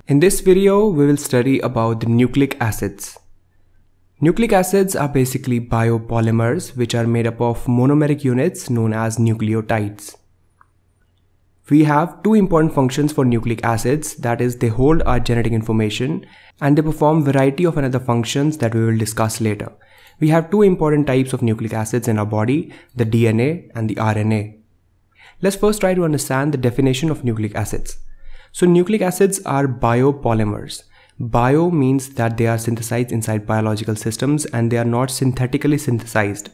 In this video, we will study about the nucleic acids. Nucleic acids are basically biopolymers which are made up of monomeric units known as nucleotides. We have two important functions for nucleic acids, that is, they hold our genetic information and they perform variety of other functions that we will discuss later. We have two important types of nucleic acids in our body, the DNA and the RNA. Let's first try to understand the definition of nucleic acids. So nucleic acids are biopolymers. Bio means that they are synthesized inside biological systems and they are not synthetically synthesized.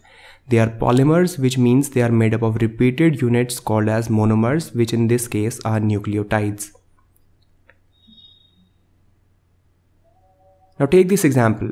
They are polymers, which means they are made up of repeated units called as monomers, which in this case are nucleotides. Now take this example.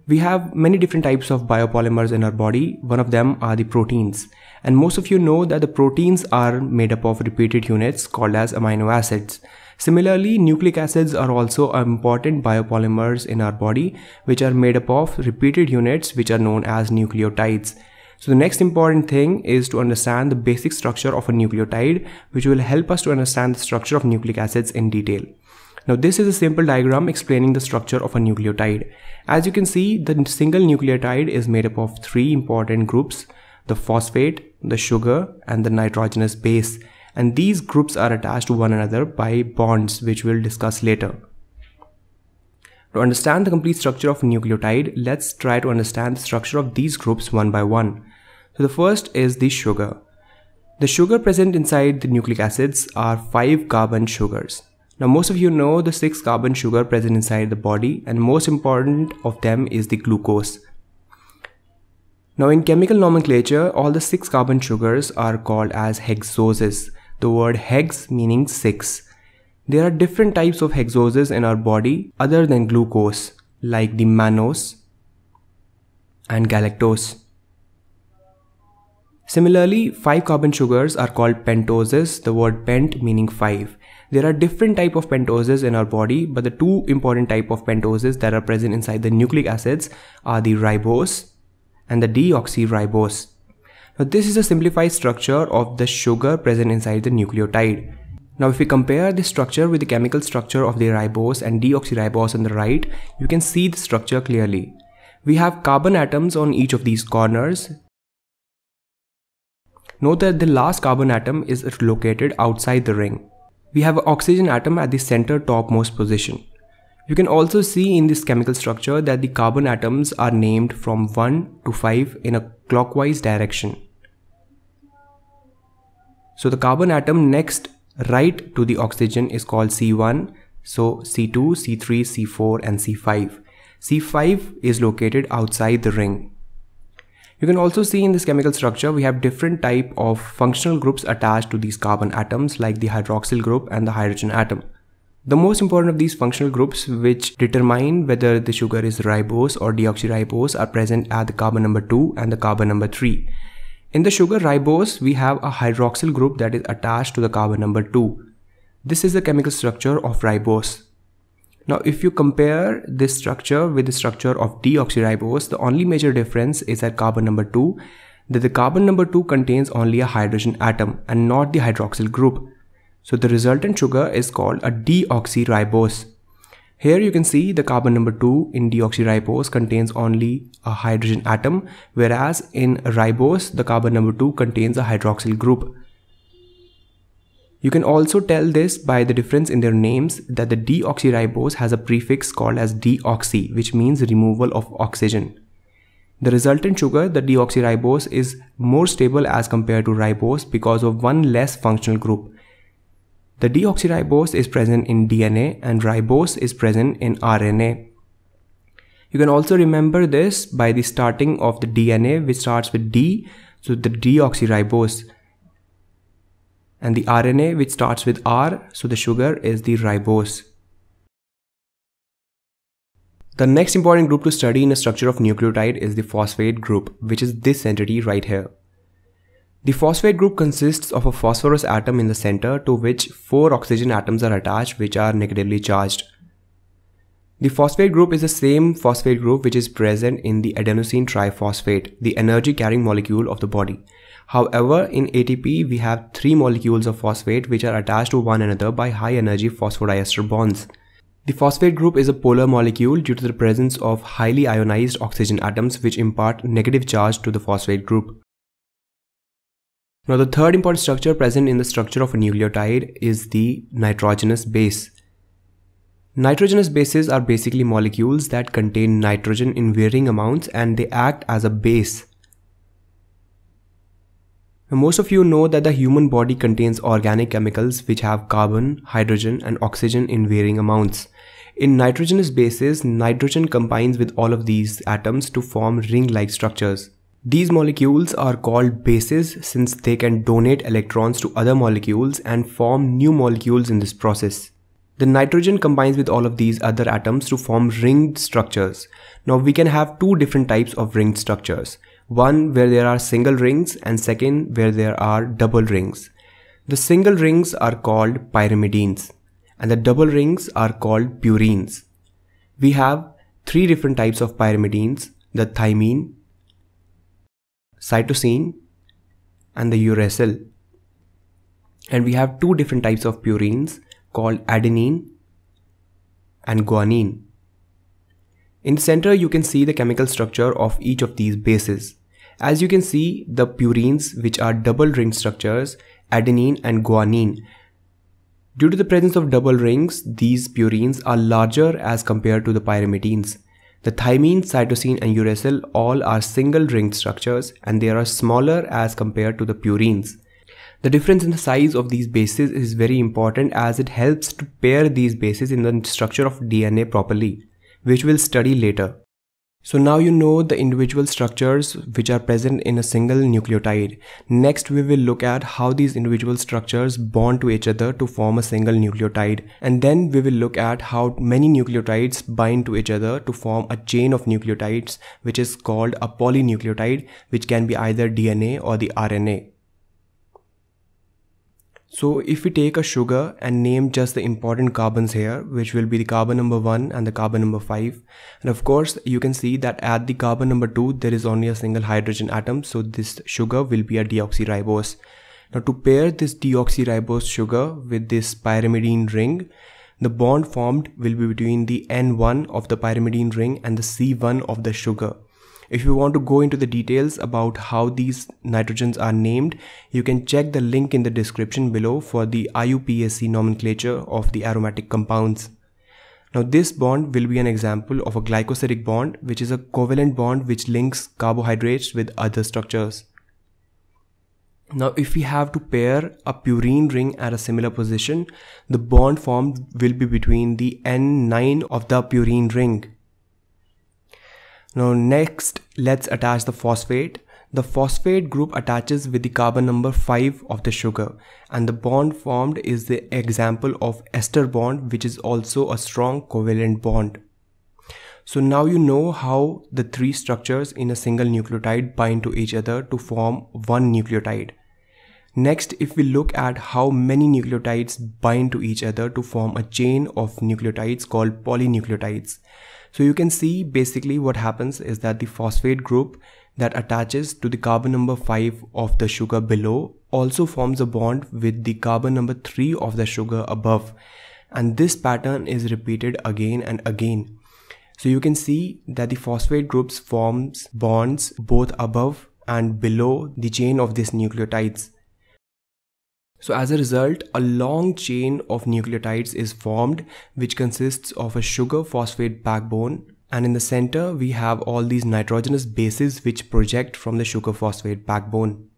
We have many different types of biopolymers in our body. One of them are the proteins. And most of you know that the proteins are made up of repeated units called as amino acids. Similarly, nucleic acids are also important biopolymers in our body, which are made up of repeated units which are known as nucleotides. So the next important thing is to understand the basic structure of a nucleotide, which will help us to understand the structure of nucleic acids in detail. Now this is a simple diagram explaining the structure of a nucleotide. As you can see, the single nucleotide is made up of three important groups: the phosphate, the sugar, and the nitrogenous base. And these groups are attached to one another by bonds, which we'll discuss later. To understand the complete structure of a nucleotide, let's try to understand the structure of these groups one by one. So the first is the sugar. The sugar present inside the nucleic acids are 5 carbon sugars. Now most of you know the 6 carbon sugar present inside the body, and most important of them is the glucose. Now in chemical nomenclature, all the 6 carbon sugars are called as hexoses. The word hex meaning 6. There are different types of hexoses in our body other than glucose, like the mannose and galactose. Similarly, 5 carbon sugars are called pentoses, the word pent meaning 5. There are different types of pentoses in our body, but the two important types of pentoses that are present inside the nucleic acids are the ribose and the deoxyribose. Now this is a simplified structure of the sugar present inside the nucleotide. Now if we compare this structure with the chemical structure of the ribose and deoxyribose on the right, you can see the structure clearly. We have carbon atoms on each of these corners. Note that the last carbon atom is located outside the ring. We have an oxygen atom at the center topmost position. You can also see in this chemical structure that the carbon atoms are named from 1 to 5 in a clockwise direction. So the carbon atom next right to the oxygen is called C1, so C2, C3, C4 and C5. C5 is located outside the ring. You can also see in this chemical structure we have different type of functional groups attached to these carbon atoms, like the hydroxyl group and the hydrogen atom. The most important of these functional groups which determine whether the sugar is ribose or deoxyribose are present at the carbon number 2 and the carbon number 3. In the sugar ribose, we have a hydroxyl group that is attached to the carbon number 2. This is the chemical structure of ribose. Now if you compare this structure with the structure of deoxyribose, the only major difference is at carbon number 2 that the carbon number 2 contains only a hydrogen atom and not the hydroxyl group. So the resultant sugar is called a deoxyribose. Here you can see the carbon number 2 in deoxyribose contains only a hydrogen atom, whereas in ribose the carbon number 2 contains a hydroxyl group. You can also tell this by the difference in their names, that the deoxyribose has a prefix called as deoxy, which means removal of oxygen. The resultant sugar, the deoxyribose, is more stable as compared to ribose because of one less functional group. The deoxyribose is present in DNA and ribose is present in RNA. You can also remember this by the starting of the DNA, which starts with D, so the deoxyribose, and the RNA which starts with R, so the sugar is the ribose. The next important group to study in the structure of nucleotide is the phosphate group, which is this entity right here. The phosphate group consists of a phosphorus atom in the center to which 4 oxygen atoms are attached, which are negatively charged. The phosphate group is the same phosphate group which is present in the adenosine triphosphate, the energy carrying molecule of the body. However, in ATP we have 3 molecules of phosphate which are attached to one another by high energy phosphodiester bonds. The phosphate group is a polar molecule due to the presence of highly ionized oxygen atoms which impart negative charge to the phosphate group. Now the third important structure present in the structure of a nucleotide is the nitrogenous base. Nitrogenous bases are basically molecules that contain nitrogen in varying amounts and they act as a base. Now, most of you know that the human body contains organic chemicals which have carbon, hydrogen and oxygen in varying amounts. In nitrogenous bases, nitrogen combines with all of these atoms to form ring-like structures. These molecules are called bases since they can donate electrons to other molecules and form new molecules in this process. The nitrogen combines with all of these other atoms to form ringed structures. Now we can have two different types of ringed structures. One where there are single rings and second where there are double rings. The single rings are called pyrimidines and the double rings are called purines. We have three different types of pyrimidines, the thymine, cytosine and the uracil. And we have two different types of purines called adenine and guanine. In the center, you can see the chemical structure of each of these bases. As you can see, the purines, which are double ring structures, adenine and guanine. Due to the presence of double rings, these purines are larger as compared to the pyrimidines. The thymine, cytosine and uracil all are single ringed structures and they are smaller as compared to the purines. The difference in the size of these bases is very important as it helps to pair these bases in the structure of DNA properly, which we'll study later. So now you know the individual structures which are present in a single nucleotide. Next we will look at how these individual structures bond to each other to form a single nucleotide. And then we will look at how many nucleotides bind to each other to form a chain of nucleotides, which is called a polynucleotide, which can be either DNA or the RNA. So if we take a sugar and name just the important carbons here, which will be the carbon number 1 and the carbon number 5. And of course, you can see that at the carbon number 2, there is only a single hydrogen atom. So this sugar will be a deoxyribose. Now to pair this deoxyribose sugar with this pyrimidine ring, the bond formed will be between the N1 of the pyrimidine ring and the C1 of the sugar. If you want to go into the details about how these nitrogens are named, you can check the link in the description below for the IUPAC nomenclature of the aromatic compounds. Now this bond will be an example of a glycosidic bond, which is a covalent bond which links carbohydrates with other structures. Now if we have to pair a purine ring at a similar position, the bond formed will be between the N9 of the purine ring. Now next, let's attach the phosphate. The phosphate group attaches with the carbon number 5 of the sugar, and the bond formed is the example of ester bond, which is also a strong covalent bond. So now you know how the three structures in a single nucleotide bind to each other to form one nucleotide. Next, if we look at how many nucleotides bind to each other to form a chain of nucleotides called polynucleotides. So you can see basically what happens is that the phosphate group that attaches to the carbon number 5 of the sugar below also forms a bond with the carbon number 3 of the sugar above. And this pattern is repeated again and again. So you can see that the phosphate groups forms bonds both above and below the chain of these nucleotides. So as a result, a long chain of nucleotides is formed, which consists of a sugar phosphate backbone, and in the center we have all these nitrogenous bases which project from the sugar phosphate backbone.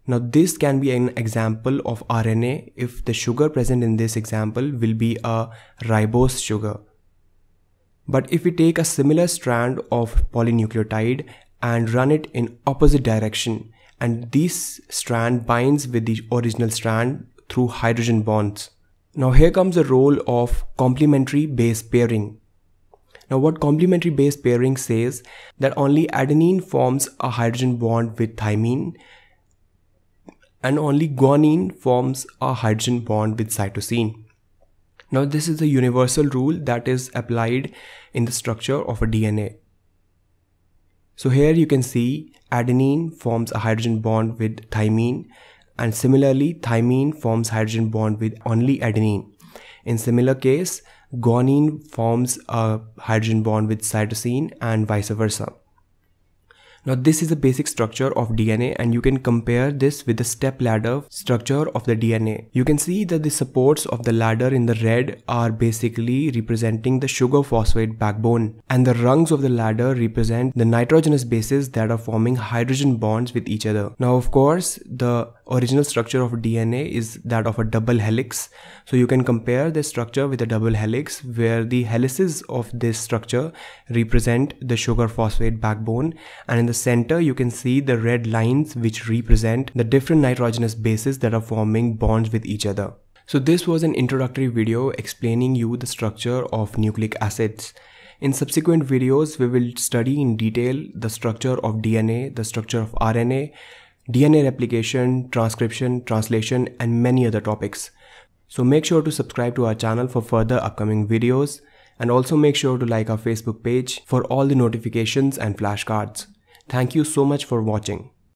Now this can be an example of RNA if the sugar present in this example will be a ribose sugar. But if we take a similar strand of polynucleotide and run it in opposite direction, and this strand binds with the original strand through hydrogen bonds. Now here comes the role of complementary base pairing. Now what complementary base pairing says that only adenine forms a hydrogen bond with thymine and only guanine forms a hydrogen bond with cytosine. Now this is a universal rule that is applied in the structure of a DNA. So here you can see adenine forms a hydrogen bond with thymine, and similarly thymine forms hydrogen bond with only adenine. In similar case, guanine forms a hydrogen bond with cytosine and vice versa. Now this is the basic structure of DNA, and you can compare this with the step ladder structure of the DNA. You can see that the supports of the ladder in the red are basically representing the sugar phosphate backbone, and the rungs of the ladder represent the nitrogenous bases that are forming hydrogen bonds with each other. Now of course, the original structure of DNA is that of a double helix, so you can compare this structure with a double helix where the helices of this structure represent the sugar phosphate backbone, and in the center you can see the red lines which represent the different nitrogenous bases that are forming bonds with each other. So this was an introductory video explaining you the structure of nucleic acids. In subsequent videos we will study in detail the structure of DNA, the structure of RNA, DNA replication, transcription, translation, and many other topics. So make sure to subscribe to our channel for further upcoming videos, and also make sure to like our Facebook page for all the notifications and flashcards. Thank you so much for watching.